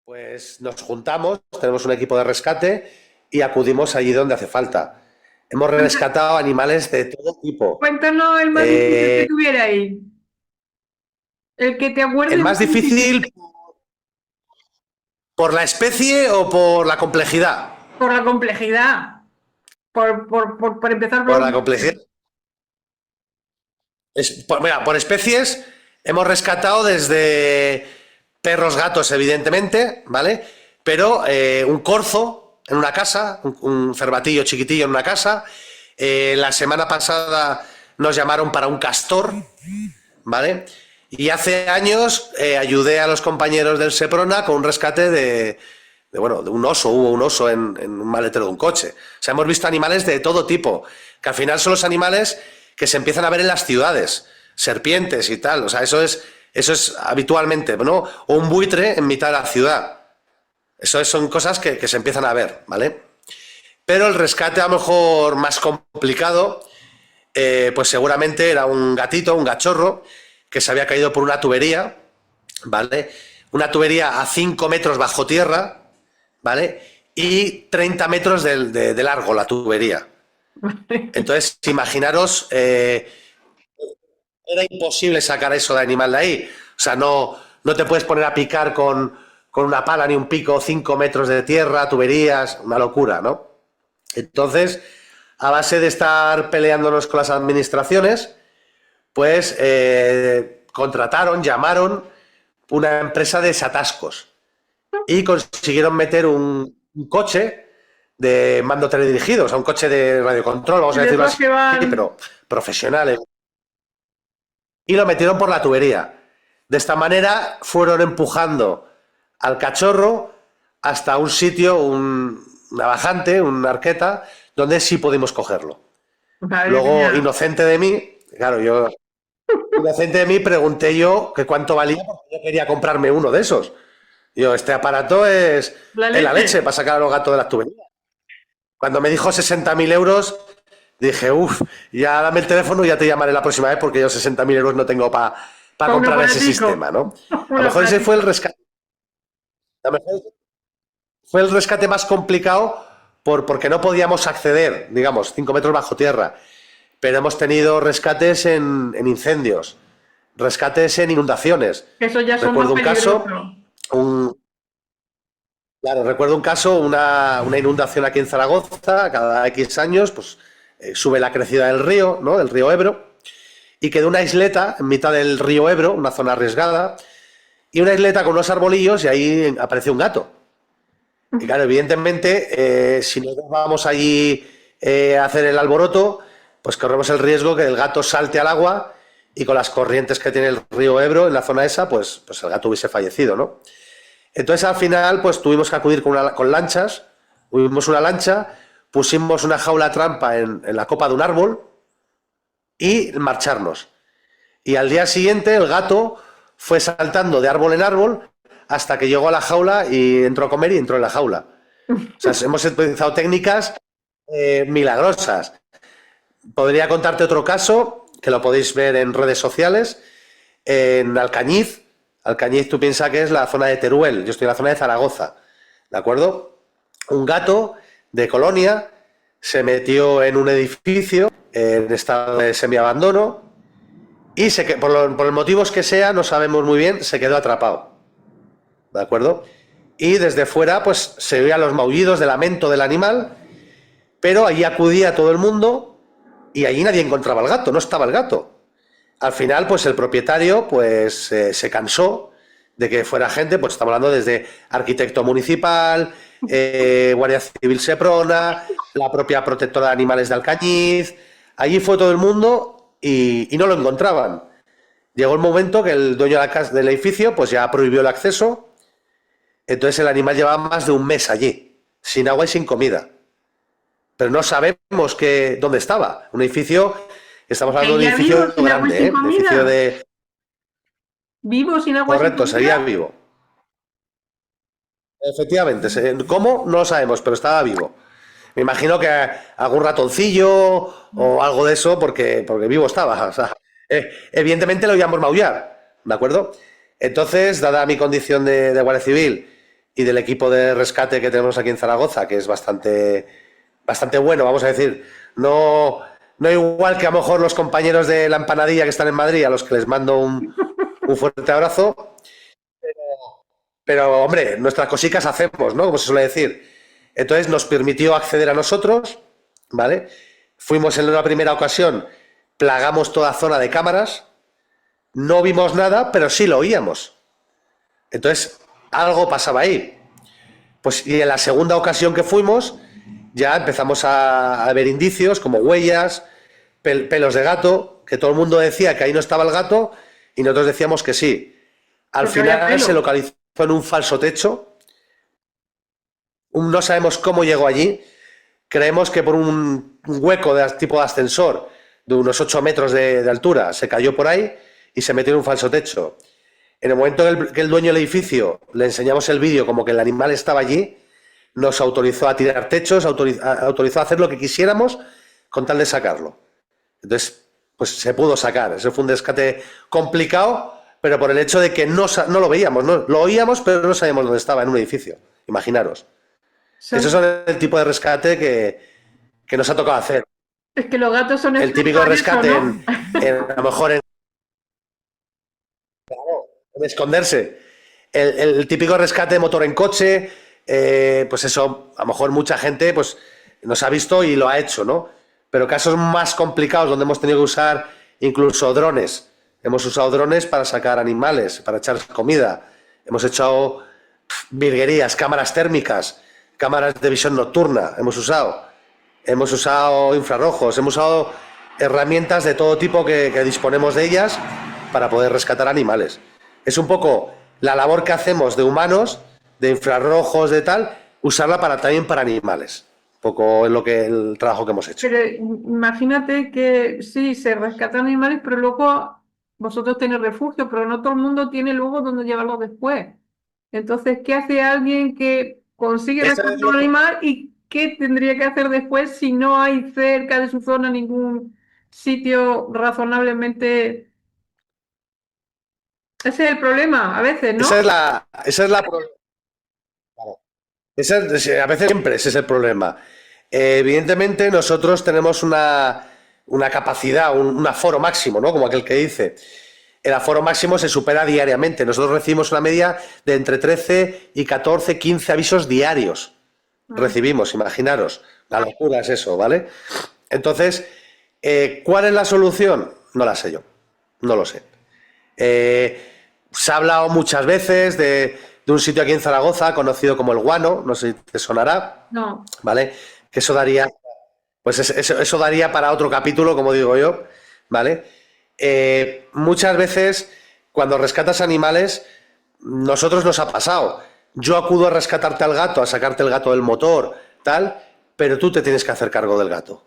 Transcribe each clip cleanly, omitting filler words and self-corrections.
Pues nos juntamos, tenemos un equipo de rescate y acudimos allí donde hace falta. Hemos Cuenta- rescatado animales de todo tipo. Cuéntanos el más difícil que Eh, tuviera ahí. El que te el acuerdes más más difícil. difícil, ¿por la especie o por la complejidad? Por la complejidad. Por empezar por Por lo la complejidad. primero. Mira, por especies hemos rescatado desde perros, gatos, evidentemente, ¿vale? Pero un corzo en una casa, un cervatillo chiquitillo en una casa. La semana pasada nos llamaron para un castor, ¿vale? Y hace años ayudé a los compañeros del Seprona con un rescate bueno, de un oso, hubo un oso en un maletero de un coche. O sea, hemos visto animales de todo tipo, que al final son los animales que se empiezan a ver en las ciudades, serpientes y tal. O sea, eso es habitualmente, ¿no? O un buitre en mitad de la ciudad. Son cosas que se empiezan a ver, ¿vale? Pero el rescate a lo mejor más complicado, pues seguramente era un gatito, un cachorro, que se había caído por una tubería, ¿vale? Una tubería a 5 metros bajo tierra, ¿vale? Y 30 metros de largo la tubería. Entonces, imaginaros, era imposible sacar eso de animal de ahí. O sea, no te puedes poner a picar con una pala ni un pico 5 metros de tierra, tuberías, una locura, ¿no? Entonces, a base de estar peleándonos con las administraciones, pues llamaron una empresa de desatascos y consiguieron meter un coche de mando teledirigido, o sea, un coche de radiocontrol, vamos a De decirlo esos así, que van. pero profesional, y lo metieron por la tubería. De esta manera fueron empujando al cachorro hasta un sitio, una bajante, una arqueta, donde sí pudimos cogerlo. Madre Luego, mía. inocente de mí, claro, inocente de mí, pregunté yo que cuánto valía, porque yo quería comprarme uno de esos. Yo, este aparato La es la leche leche. para sacar a los gatos de las tuberías. Cuando me dijo 60.000 euros, dije, uff, ya dame el teléfono y ya te llamaré la próxima vez porque yo 60.000 euros no tengo para Para un comprar ese aparatico. sistema, ¿no? A Un lo mejor ese fue el aparatico. rescate, a lo mejor fue el rescate más complicado porque no podíamos acceder, digamos, 5 metros bajo tierra. Pero hemos tenido rescates en incendios, rescates en inundaciones. Esos ya son más Recuerdo un caso, peligrosos. un, claro, recuerdo un caso, una inundación aquí en Zaragoza, cada X años, pues sube la crecida del río, ¿no? Del río Ebro, y quedó una isleta en mitad del río Ebro, una zona arriesgada, y una isleta con unos arbolillos, y ahí apareció un gato. Y claro, evidentemente, si nosotros vamos allí a hacer el alboroto, pues corremos el riesgo que el gato salte al agua y con las corrientes que tiene el río Ebro en la zona esa, pues el gato hubiese fallecido, ¿no? Entonces al final, pues tuvimos que acudir con lanchas, tuvimos una lancha, pusimos una jaula trampa en la copa de un árbol y marcharnos. Y al día siguiente el gato fue saltando de árbol en árbol hasta que llegó a la jaula y entró a comer y entró en la jaula. O sea, hemos utilizado técnicas milagrosas. Podría contarte otro caso, que lo podéis ver en redes sociales, en Alcañiz. Alcañiz, tú piensas que es la zona de Teruel, yo estoy en la zona de Zaragoza, ¿de acuerdo? Un gato de colonia se metió en un edificio en estado de semiabandono y por los motivos que sea, no sabemos muy bien, se quedó atrapado, ¿de acuerdo? Y desde fuera, pues se oían los maullidos de lamento del animal, pero allí acudía todo el mundo y allí nadie encontraba el gato, no estaba el gato. Al final, pues el propietario pues se cansó de que fuera gente, pues estamos hablando desde arquitecto municipal, Guardia Civil Seprona, la propia protectora de animales de Alcañiz. Allí fue todo el mundo y no lo encontraban. Llegó el momento que el dueño de la casa, del edificio pues ya prohibió el acceso, entonces el animal llevaba más de un mes allí, sin agua y sin comida. Pero no sabemos dónde estaba. Un edificio, estamos hablando de un Seguía vivo edificio sin agua y grande, sin ¿eh? Un edificio comida. de... Vivo sin agua y sin Correcto, comida. seguía vivo. Efectivamente, ¿cómo? No lo sabemos, pero estaba vivo. Me imagino que algún ratoncillo o algo de eso, porque vivo estaba. O sea, evidentemente lo oíamos maullar, ¿de acuerdo? Entonces, dada mi condición de Guardia Civil y del equipo de rescate que tenemos aquí en Zaragoza, que es bastante bueno, vamos a decir. No, no igual que a lo mejor los compañeros de la empanadilla que están en Madrid, a los que les mando un fuerte abrazo. Pero, hombre, nuestras cositas hacemos, ¿no? Como se suele decir. Entonces nos permitió acceder a nosotros, ¿vale? Fuimos en una primera ocasión, plagamos toda zona de cámaras, no vimos nada, pero sí lo oíamos. Entonces, algo pasaba ahí. Pues y en la segunda ocasión que fuimos, ya empezamos a ver indicios como huellas, pelos de gato, que todo el mundo decía que ahí no estaba el gato y nosotros decíamos que sí. Al Porque había final pelo. se localizó en un falso techo. No sabemos cómo llegó allí. Creemos que por un hueco de tipo de ascensor de unos 8 metros de altura se cayó por ahí y se metió en un falso techo. En el momento que el dueño del edificio le enseñamos el vídeo como que el animal estaba allí, nos autorizó a tirar techos, autorizó a hacer lo que quisiéramos con tal de sacarlo. Entonces, pues se pudo sacar. Ese fue un rescate complicado, pero por el hecho de que no lo veíamos, ¿no? Lo oíamos, pero no sabíamos dónde estaba, en un edificio. Imaginaros. Esos son el tipo de rescate que nos ha tocado hacer. Es que los gatos son El típico expertos en eso, rescate ¿no? a lo mejor en esconderse. El típico rescate de motor en coche, pues eso, a lo mejor mucha gente pues nos ha visto y lo ha hecho, ¿no? Pero casos más complicados donde hemos tenido que usar incluso drones. Hemos usado drones para sacar animales, para echar comida. Hemos hecho virguerías, cámaras térmicas, cámaras de visión nocturna. Hemos usado infrarrojos, hemos usado herramientas de todo tipo que disponemos de ellas para poder rescatar animales. Es un poco la labor que hacemos de humanos, de infrarrojos, de tal, usarla también para animales. Un poco es el trabajo que hemos hecho. Pero imagínate que sí, se rescatan animales, pero luego vosotros tenéis refugio, pero no todo el mundo tiene luego donde llevarlo después. Entonces, ¿qué hace alguien que consigue Eso rescatar es un animal y qué tendría que hacer después si no hay cerca de su zona ningún sitio razonablemente... Ese es el problema, a veces, ¿no? A veces siempre ese es el problema. Evidentemente nosotros tenemos una capacidad, un aforo máximo, ¿no? Como aquel que dice. El aforo máximo se supera diariamente. Nosotros recibimos una media de entre 13 y 14, 15 avisos diarios. Recibimos, imaginaros. La locura es eso, ¿vale? Entonces, ¿cuál es la solución? No la sé yo. No lo sé. Se ha hablado muchas veces de un sitio aquí en Zaragoza conocido como el Guano, no sé si te sonará, No. ¿vale? Que eso daría, pues eso daría para otro capítulo, como digo yo, ¿vale? Muchas veces cuando rescatas animales, nosotros nos ha pasado. Yo acudo a rescatarte al gato, a sacarte el gato del motor, tal, pero tú te tienes que hacer cargo del gato.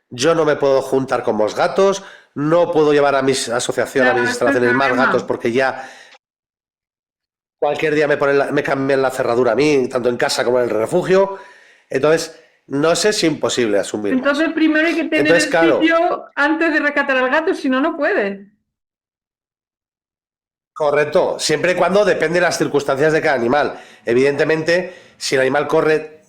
Yo no me puedo juntar con los gatos, no puedo llevar a mi asociación, a Claro, mis ese es el instalaciones más problema. gatos porque ya cualquier día me cambian la cerradura a mí, tanto en casa como en el refugio. Entonces, no sé si es imposible asumir más. Entonces, primero hay que tener Entonces, el claro, sitio antes de rescatar al gato, si no, no puedes. correcto, siempre y cuando depende de las circunstancias de cada animal. Evidentemente, si el animal corre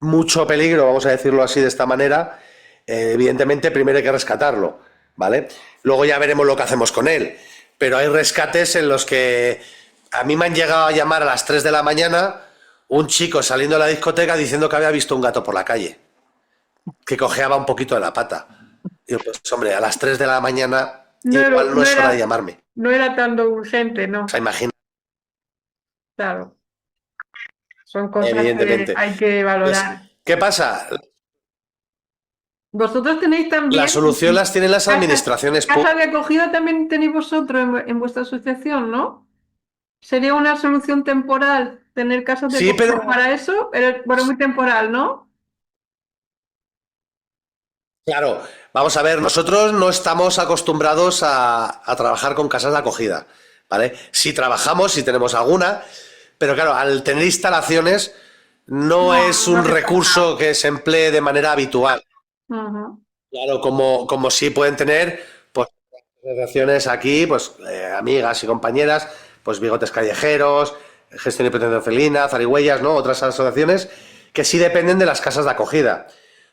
mucho peligro, vamos a decirlo así de esta manera, evidentemente primero hay que rescatarlo, ¿vale? Luego ya veremos lo que hacemos con él. Pero hay rescates en los que a mí me han llegado a llamar a las 3 de la mañana un chico saliendo de la discoteca diciendo que había visto un gato por la calle, que cojeaba un poquito de la pata. Y yo, pues hombre, a las 3 de la mañana igual no es hora de llamarme. No era tan urgente, ¿no? O sea, imagina, Claro. Son cosas que evidentemente. hay que valorar. Entonces, ¿qué pasa? Vosotros tenéis también La solución las tienen las administraciones casas de acogida también tenéis vosotros en vuestra asociación, ¿no? Sería una solución temporal tener casas de Sí, acogida pero para eso, pero bueno, muy temporal, ¿no? claro, vamos a ver, nosotros no estamos acostumbrados a trabajar con casas de acogida, ¿vale? Sí trabajamos, sí tenemos alguna, pero claro, al tener instalaciones no es No un hace recurso que se emplee de manera habitual. Ujú. Claro, como sí pueden tener, pues, asociaciones aquí, pues, amigas y compañeras, pues, bigotes callejeros, Gestión y Protección Felina, Zarigüeyas, ¿no? Otras asociaciones que sí dependen de las casas de acogida.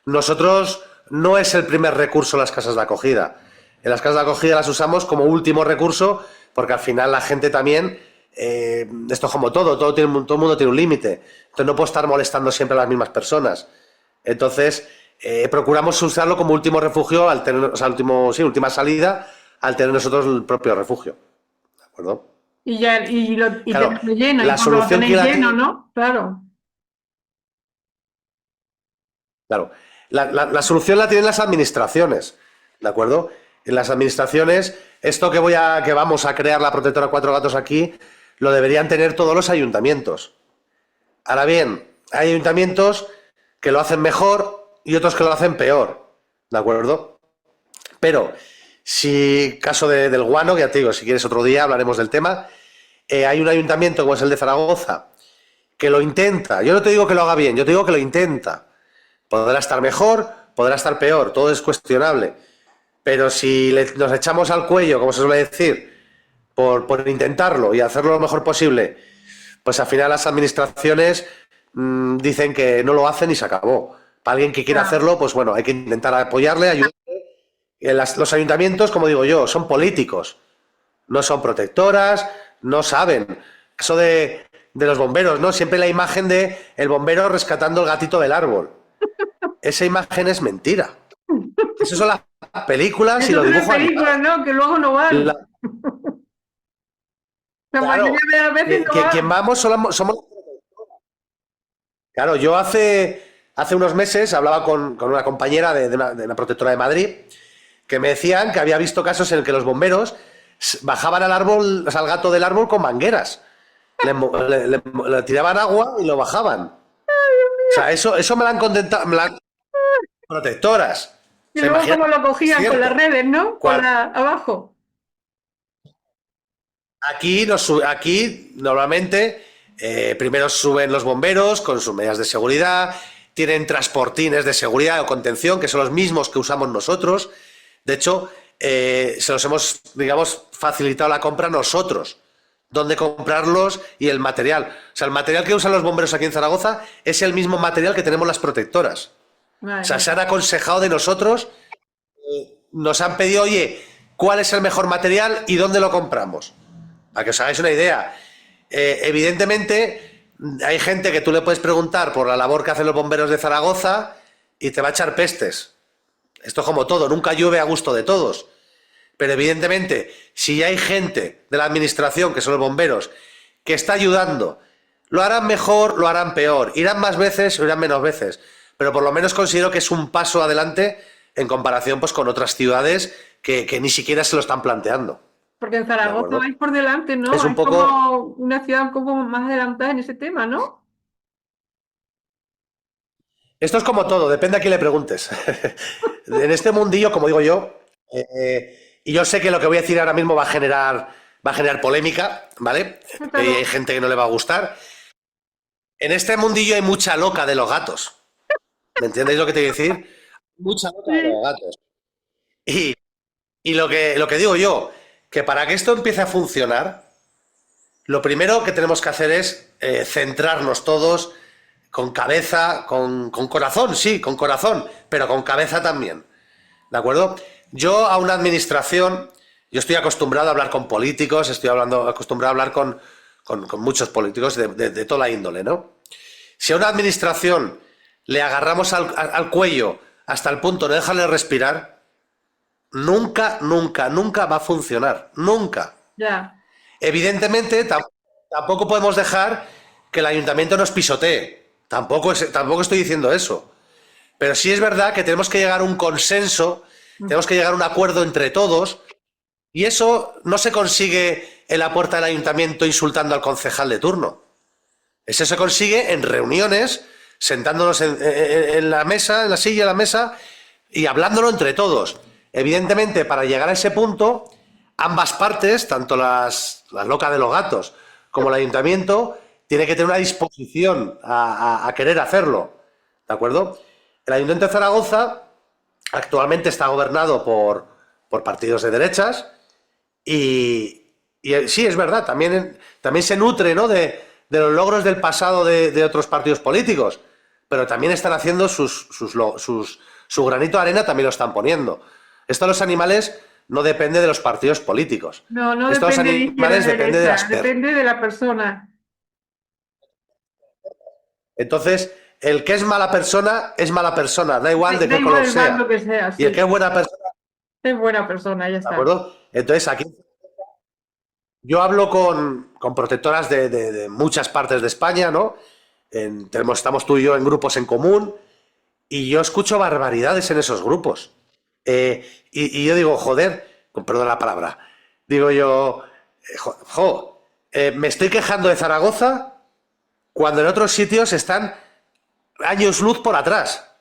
Nosotros no es el primer recurso las casas de acogida. En las casas de acogida las usamos como último recurso porque al final la gente también, esto es como todo el mundo tiene un límite. Entonces no puedo estar molestando siempre a las mismas personas. Entonces procuramos usarlo como último refugio, al tener, o sea, última salida, al tener nosotros el propio refugio. ¿De acuerdo? Y Claro, tenerlo lleno, y la cuando lo solución tenéis que lleno, ¿no? Claro. Claro, la solución la tienen las administraciones, ¿de acuerdo? En las administraciones, esto que vamos a crear la protectora Cuatro Gatos aquí, lo deberían tener todos los ayuntamientos. Ahora bien, hay ayuntamientos que lo hacen mejor y otros que lo hacen peor, ¿de acuerdo? Pero, si caso del guano, que ya te digo, si quieres otro día hablaremos del tema, hay un ayuntamiento como es el de Zaragoza, que lo intenta. Yo no te digo que lo haga bien, yo te digo que lo intenta. Podrá estar mejor, podrá estar peor, todo es cuestionable. Pero si nos echamos al cuello, como se suele decir, por intentarlo y hacerlo lo mejor posible, pues al final las administraciones dicen que no lo hacen y se acabó. Para alguien que quiera hacerlo, pues bueno, hay que intentar apoyarle, ayudarle. Los ayuntamientos, como digo yo, son políticos, no son protectoras, no saben. Eso de los bomberos, ¿no? Siempre la imagen de el bombero rescatando el gatito del árbol. Esa imagen es mentira. Esas son las películas y Eso los es una dibujos película, animados. ¿no? Que luego no van. La Claro, mayoría de las veces no quien van. vamos somos. Claro, yo hace unos meses hablaba con una compañera de una protectora de Madrid que me decían que había visto casos en el que los bomberos bajaban al árbol, o sea, al gato del árbol con mangueras. Le tiraban agua y lo bajaban. O sea, eso me lo han contado, protectoras. O Y sea, luego imagínate, como lo es cogían con las cierto. redes, ¿no? Abajo. Aquí normalmente primero suben los bomberos con sus medidas de seguridad, tienen transportines de seguridad o contención, que son los mismos que usamos nosotros. De hecho, se los hemos, digamos, facilitado la compra nosotros. Dónde comprarlos y el material. O sea, el material que usan los bomberos aquí en Zaragoza es el mismo material que tenemos las protectoras. O sea, Vale. se han aconsejado de nosotros, nos han pedido, oye, ¿cuál es el mejor material y dónde lo compramos? Para que os hagáis una idea. Evidentemente, hay gente que tú le puedes preguntar por la labor que hacen los bomberos de Zaragoza y te va a echar pestes. Esto es como todo, nunca llueve a gusto de todos. Pero evidentemente, si hay gente de la administración, que son los bomberos, que está ayudando, lo harán mejor, lo harán peor. Irán más veces o irán menos veces. Pero por lo menos considero que es un paso adelante en comparación pues, con otras ciudades que ni siquiera se lo están planteando. Porque en ¿De Zaragoza acuerdo? vais por delante, ¿no? Es un Es poco. como una ciudad un poco más adelantada en ese tema, ¿no? Esto es como todo, depende a quién le preguntes. En este mundillo, como digo yo, y yo sé que lo que voy a decir ahora mismo va a generar polémica, ¿vale? Y Claro. hay gente que no le va a gustar. En este mundillo hay mucha loca de los gatos. ¿Me entendéis lo que te voy a decir? Mucha loca de Sí. los gatos. Y, y lo que digo yo, que para que esto empiece a funcionar, lo primero que tenemos que hacer es centrarnos todos con cabeza, con corazón, sí, con corazón, pero con cabeza también. ¿De acuerdo? Yo a una administración, yo estoy acostumbrado a hablar con políticos, acostumbrado a hablar con muchos políticos de toda la índole, ¿no? Si a una administración le agarramos al cuello hasta el punto de no dejarle respirar, nunca, nunca, nunca va a funcionar. Nunca. Ya. Evidentemente, tampoco podemos dejar que el ayuntamiento nos pisotee. Tampoco estoy diciendo eso. Pero sí es verdad que tenemos que llegar a un consenso, tenemos que llegar a un acuerdo entre todos, y eso no se consigue en la puerta del ayuntamiento insultando al concejal de turno. Eso se consigue en reuniones, sentándonos en la mesa, en la silla de la mesa, y hablándolo entre todos. Evidentemente, para llegar a ese punto, ambas partes, tanto las locas de los gatos como el ayuntamiento, tiene que tener una disposición a querer hacerlo. ¿De acuerdo? El Ayuntamiento de Zaragoza actualmente está gobernado por partidos de derechas y sí, es verdad, también se nutre, ¿no? de los logros del pasado de otros partidos políticos, pero también están haciendo su granito de arena, también lo están poniendo. Esto de los animales no depende de los partidos políticos. No Esto de los depende de izquierda animales o depende de las derecha, depende de la persona. Entonces, el que es mala persona, da igual de Da qué igual color el sea. bando que sea, Y el sí. que es buena persona, Es buena persona, ya ¿de está. acuerdo? Entonces, aquí yo hablo con protectoras de muchas partes de España, ¿no? Estamos tú y yo en grupos en común y yo escucho barbaridades en esos grupos. Y yo digo, joder, con perdón la palabra, digo yo, me estoy quejando de Zaragoza cuando en otros sitios están años luz por atrás.